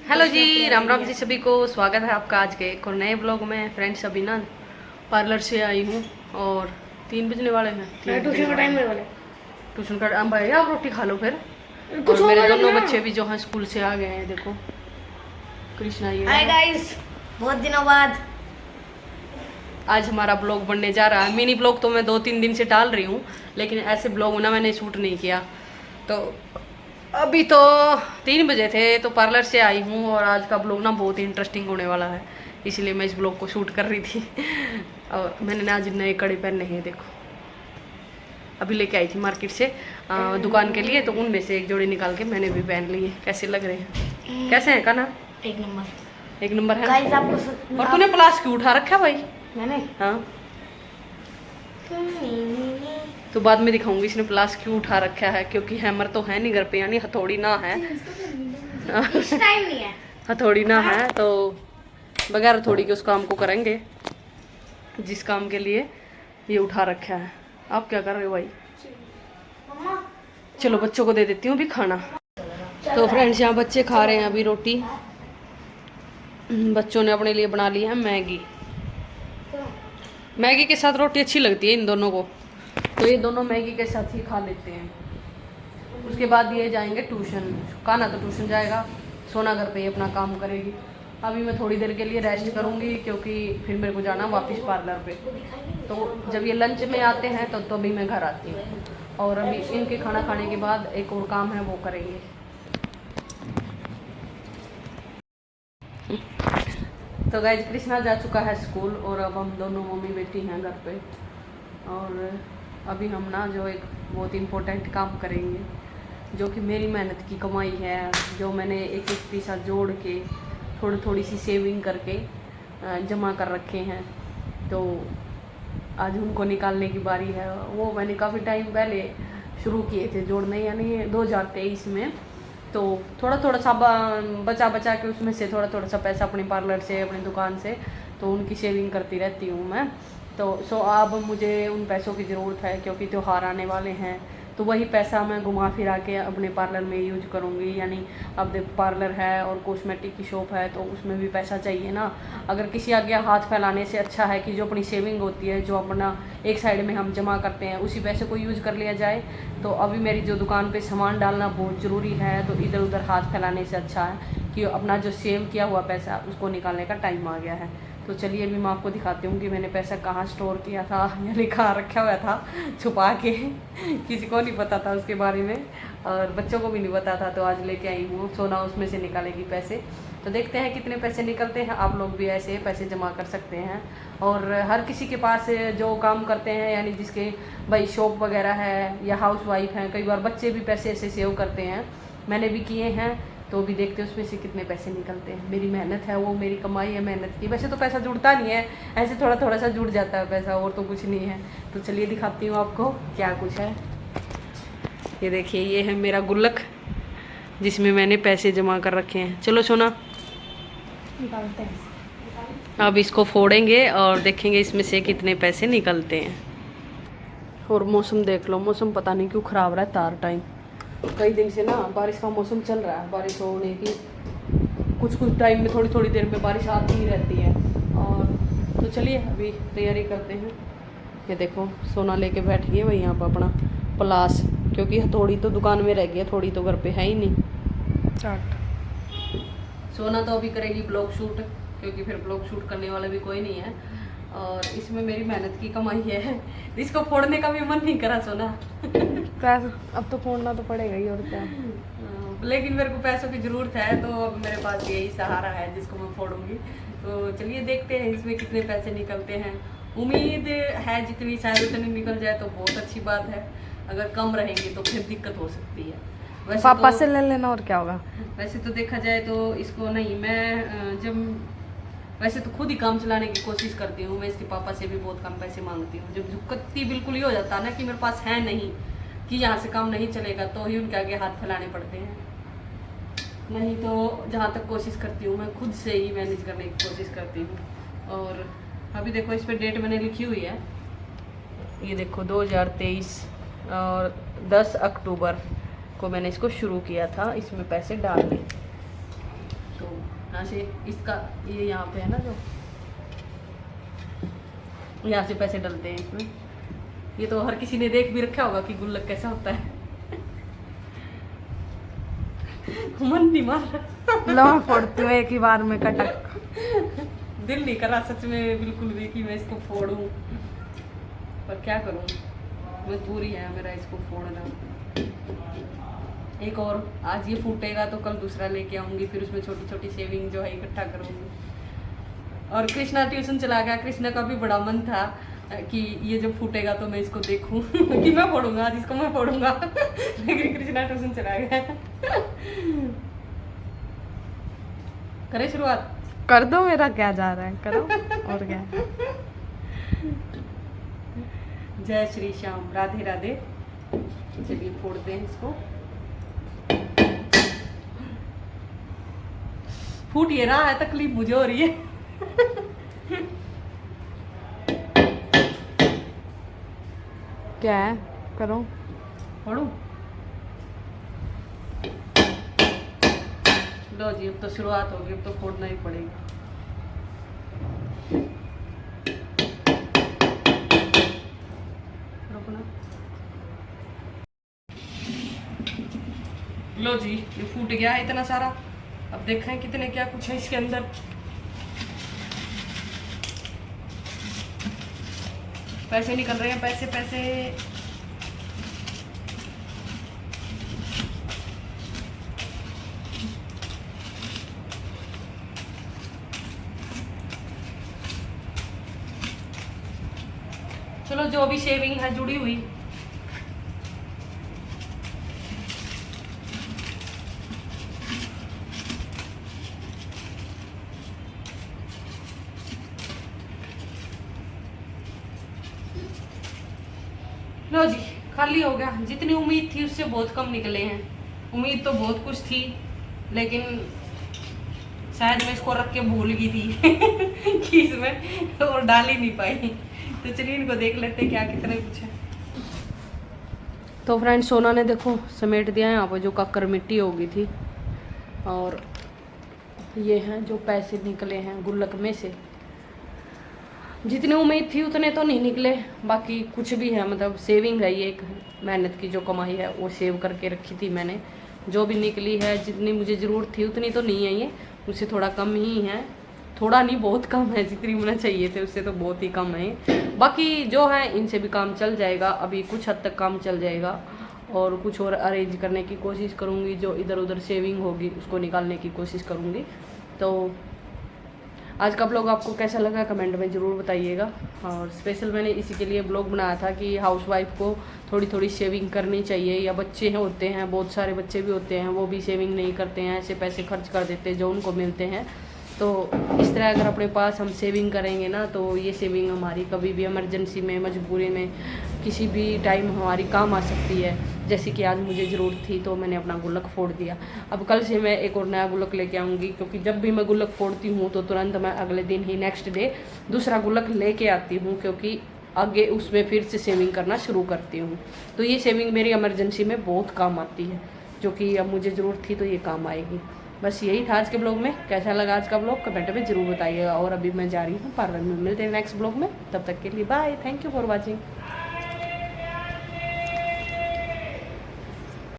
Hello जी, राम राम जी सभी को। स्वागत है आपका आज के एक और नए ब्लॉग में। फ्रेंड्स, अभी ना पार्लर से आई हूँ और 3 बजने वाले हैं। ट्यूशन का टाइम होने वाला है। ट्यूशन का भाई, आप रोटी खा लो फिर। कुछ और मेरे होगा दोनों ना। बच्चे भी जो हैं स्कूल से आ गए हैं। देखो कृष्णा ये हाय है। गाइस, बहुत दिनों बाद आज हमारा ब्लॉग बनने जा रहा है। मिनी ब्लॉग तो मैं 2-3 दिन से डाल रही हूँ, लेकिन ऐसे ब्लॉग ना मैंने शूट नहीं किया। तो अभी तो 3 बजे थे तो पार्लर से आई हूँ और आज का ब्लॉग ना बहुत ही इंटरेस्टिंग होने वाला है, इसलिए मैं इस ब्लॉग को शूट कर रही थी। और मैंने ना आज नए कड़े पहने हैं। देखो अभी लेके आई थी मार्केट से दुकान के लिए, तो उनमें से एक जोड़ी निकाल के मैंने भी पहन लिए। कैसे लग रहे हैं? कैसे हैं काना? एक नंबर। एक नंबर है। गाइस आपको और तूने प्लास क्यों उठा रखा भाई? मैंने हाँ, तो बाद में दिखाऊंगी इसने प्लास क्यों उठा रखा है, क्योंकि हैमर तो है नहीं घर पे, यानी हथौड़ी ना है। इस टाइम नहीं है। हथौड़ी ना है तो बगैर हथौड़ी के उस काम को करेंगे जिस काम के लिए ये उठा रखा है। आप क्या कर रहे हो भाई? मम्मा चलो बच्चों को दे देती हूँ अभी खाना। तो फ्रेंड्स, यहाँ बच्चे खा रहे हैं अभी रोटी। बच्चों ने अपने लिए बना ली है मैगी। मैगी के साथ रोटी अच्छी लगती है इन दोनों को, तो ये दोनों मैगी के साथ ही खा लेते हैं। उसके बाद ये जाएंगे ट्यूशन। काना तो ट्यूशन जाएगा, सोना घर पे ही अपना काम करेगी। अभी मैं थोड़ी देर के लिए रेस्ट करूँगी, क्योंकि फिर मेरे को जाना वापस पार्लर पे। तो जब ये लंच में आते हैं तो अभी मैं घर आती हूँ, और अभी इनके खाना खाने के बाद एक और काम है वो करेंगे। तो गाइस, कृष्णा जा चुका है स्कूल और अब हम दोनों मम्मी बेटी हैं घर पे। और अभी हम ना जो एक बहुत इम्पोर्टेंट काम करेंगे, जो कि मेरी मेहनत की कमाई है, जो मैंने एक एक पैसा जोड़ के थोड़ी थोड़ी सी सेविंग करके जमा कर रखे हैं। तो आज उनको निकालने की बारी है। वो मैंने काफ़ी टाइम पहले शुरू किए थे जोड़ने, यानी 2023 में। तो थोड़ा थोड़ा सा बचा बचा के उसमें से थोड़ा थोड़ा सा पैसा अपने पार्लर से, अपनी दुकान से, तो उनकी सेविंग करती रहती हूँ मैं। तो अब मुझे उन पैसों की ज़रूरत है, क्योंकि त्योहार आने वाले हैं। तो वही पैसा मैं घुमा फिरा के अपने पार्लर में यूज करूँगी। यानी अब देख, पार्लर है और कॉस्मेटिक की शॉप है, तो उसमें भी पैसा चाहिए ना। अगर किसी आगे हाथ फैलाने से अच्छा है कि जो अपनी सेविंग होती है, जो अपना एक साइड में हम जमा करते हैं, उसी पैसे को यूज़ कर लिया जाए। तो अभी मेरी जो दुकान पे सामान डालना बहुत ज़रूरी है, तो इधर उधर हाथ फैलाने से अच्छा है कि अपना जो सेव किया हुआ पैसा उसको निकालने का टाइम आ गया है। तो चलिए अभी मैं आपको दिखाती हूँ कि मैंने पैसा कहाँ स्टोर किया था, यानी कहाँ रखा हुआ था छुपा के। किसी को नहीं पता था उसके बारे में, और बच्चों को भी नहीं पता था। तो आज लेके आई हूँ। सोना उसमें से निकालेगी पैसे। तो देखते हैं कितने पैसे निकलते हैं। आप लोग भी ऐसे पैसे जमा कर सकते हैं। और हर किसी के पास जो काम करते हैं, यानी जिसके भाई शॉप वगैरह है या हाउस वाइफ हैं, कई बार बच्चे भी पैसे ऐसे सेव करते हैं। मैंने भी किए हैं। तो भी देखते हैं उसमें से कितने पैसे निकलते हैं। मेरी मेहनत है वो, मेरी कमाई है मेहनत की। वैसे तो पैसा जुड़ता नहीं है, ऐसे थोड़ा थोड़ा सा जुड़ जाता है पैसा, और तो कुछ नहीं है। तो चलिए दिखाती हूँ आपको क्या कुछ है। ये देखिए, ये है मेरा गुल्लक जिसमें मैंने पैसे जमा कर रखे हैं। चलो सोना, निकालते हैं। अब इसको फोड़ेंगे और देखेंगे इसमें से कितने पैसे निकलते हैं। और मौसम देख लो, मौसम पता नहीं क्यों ख़राब रहता है हर टाइम। कई दिन से ना बारिश का मौसम चल रहा है, बारिश होने की कुछ कुछ टाइम में थोड़ी थोड़ी देर में बारिश आती ही रहती है। और तो चलिए अभी तैयारी करते हैं। ये देखो, सोना लेके बैठ गई है भाई यहाँ पर अपना प्लास, क्योंकि हथौड़ी तो दुकान में रह गई है, थोड़ी तो घर पे है ही नहीं। सोना तो अभी करेगी ब्लॉग शूट, क्योंकि फिर ब्लॉग शूट करने वाला भी कोई नहीं है। और इसमें मेरी मेहनत की कमाई है। इसको फोड़ने का भी मन नहीं करा सोना। अब तो फोड़ना तो पड़ेगा ही, और क्या। लेकिन मेरे को पैसों की ज़रूरत है, तो अब मेरे पास यही सहारा है जिसको मैं फोड़ूंगी। तो चलिए देखते हैं इसमें कितने पैसे निकलते हैं। उम्मीद है जितनी शायद उतनी निकल जाए तो बहुत अच्छी बात है। अगर कम रहेंगे तो फिर दिक्कत हो सकती है। वैसे पापा तो, से ले लेना, और क्या होगा। वैसे तो देखा जाए तो इसको नहीं, मैं जब वैसे तो खुद ही काम चलाने की कोशिश करती हूँ। मैं इसके पापा से भी बहुत कम पैसे मांगती हूँ। जब झुकती बिल्कुल ही हो जाता है ना कि मेरे पास है नहीं, कि यहाँ से काम नहीं चलेगा, तो ही उनके आगे हाथ फैलाने पड़ते हैं। नहीं तो जहाँ तक कोशिश करती हूँ मैं खुद से ही मैनेज करने की कोशिश करती हूँ। और अभी देखो इस पर डेट मैंने लिखी हुई है, ये देखो 2023 और 10 अक्टूबर को मैंने इसको शुरू किया था इसमें पैसे डालने। तो तो यहाँ से इसका ये यहाँ पे है ना, जो यहाँ से पैसे डलते हैं इसमें। ये तो हर किसी ने देख भी रखा होगा कि गुल्लक कैसा होता है। मन नहीं मार रहा। लो मैं फोड़ती हूँ एक ही बार में कटक। दिल नहीं कर रहा सच में बिल्कुल भी कि मैं इसको फोड़ूं, पर क्या करूं, मजबूरी है मेरा इसको फोड़ना। एक और आज ये फूटेगा तो कल दूसरा लेके आऊंगी, फिर उसमें छोटी छोटी सेविंग जो है इकट्ठा करूंगी। और कृष्णा ट्यूशन चला गया। कृष्णा का भी बड़ा मन था कि ये जब फूटेगा तो मैं इसको देखूं कि मैं फोड़ूंगा, आज इसको मैं फोड़ूंगा। लेकिन कृष्णा ट्यूशन चला गया। करे शुरुआत, कर दो, मेरा क्या जा रहा है, करो। और क्या। जय श्री श्याम, राधे राधे। चलिए फोड़ते हैं इसको। फूट ये रहा है, तकलीफ मुझे हो रही है। क्या है, करो। फोड़ू। लो जी, अब तो शुरुआत होगी, अब तो फोड़ना ही पड़ेगा। रुकना। लो जी, ये फूट गया है इतना सारा। अब देखें कितने क्या कुछ है इसके अंदर। पैसे निकल रहे हैं, पैसे पैसे। चलो, जो भी शेविंग है जुड़ी हुई, लो जी खाली हो गया। जितनी उम्मीद थी उससे बहुत कम निकले हैं। उम्मीद तो बहुत कुछ थी, लेकिन शायद मैं इसको रख के भूल गई थी कि इसमें और डाल ही नहीं पाई। तो चलिए इनको देख लेते क्या कितने कुछ है। तो फ्रेंड्स, सोना ने देखो समेट दिया है यहाँ पर जो कक्कर मिट्टी हो गई थी। और ये हैं जो पैसे निकले हैं गुल्लक में से। जितनी उम्मीद थी उतने तो नहीं निकले, बाकी कुछ भी है, मतलब सेविंग है, ये एक मेहनत की जो कमाई है वो सेव करके रखी थी मैंने। जो भी निकली है, जितनी मुझे ज़रूरत थी उतनी तो नहीं है, ये उससे थोड़ा कम ही है। थोड़ा नहीं, बहुत कम है। जितनी होना चाहिए थे उससे तो बहुत ही कम है। बाकी जो है इनसे भी काम चल जाएगा, अभी कुछ हद तक काम चल जाएगा। और कुछ और अरेंज करने की कोशिश करूँगी, जो इधर उधर सेविंग होगी उसको निकालने की कोशिश करूँगी। तो आज का ब्लॉग आपको कैसा लगा कमेंट में ज़रूर बताइएगा। और स्पेशल मैंने इसी के लिए ब्लॉग बनाया था कि हाउसवाइफ को थोड़ी थोड़ी सेविंग करनी चाहिए। या बच्चे होते हैं, बहुत सारे बच्चे भी होते हैं, वो भी सेविंग नहीं करते हैं, ऐसे पैसे खर्च कर देते हैं जो उनको मिलते हैं। तो इस तरह अगर अपने पास हम सेविंग करेंगे ना, तो ये सेविंग हमारी कभी भी इमरजेंसी में, मजबूरी में, किसी भी टाइम हमारी काम आ सकती है। जैसे कि आज मुझे ज़रूरत थी तो मैंने अपना गुल्लक फोड़ दिया। अब कल से मैं एक और नया गुल्लक लेके आऊँगी, क्योंकि जब भी मैं गुल्लक फोड़ती हूँ तो तुरंत मैं अगले दिन ही, नेक्स्ट डे, दूसरा गुल्लक लेके आती हूँ, क्योंकि आगे उसमें फिर से सेविंग करना शुरू करती हूँ। तो ये सेविंग मेरी इमरजेंसी में बहुत काम आती है, जो कि अब मुझे ज़रूरत थी तो ये काम आएगी। बस यही था आज के ब्लॉग में। कैसा लगा आज का ब्लॉग कमेंट में ज़रूर बताइएगा। और अभी मैं जा रही हूँ पार्लर में। मिलते हैं नेक्स्ट ब्लॉग में, तब तक के लिए bye. Thank you for watching.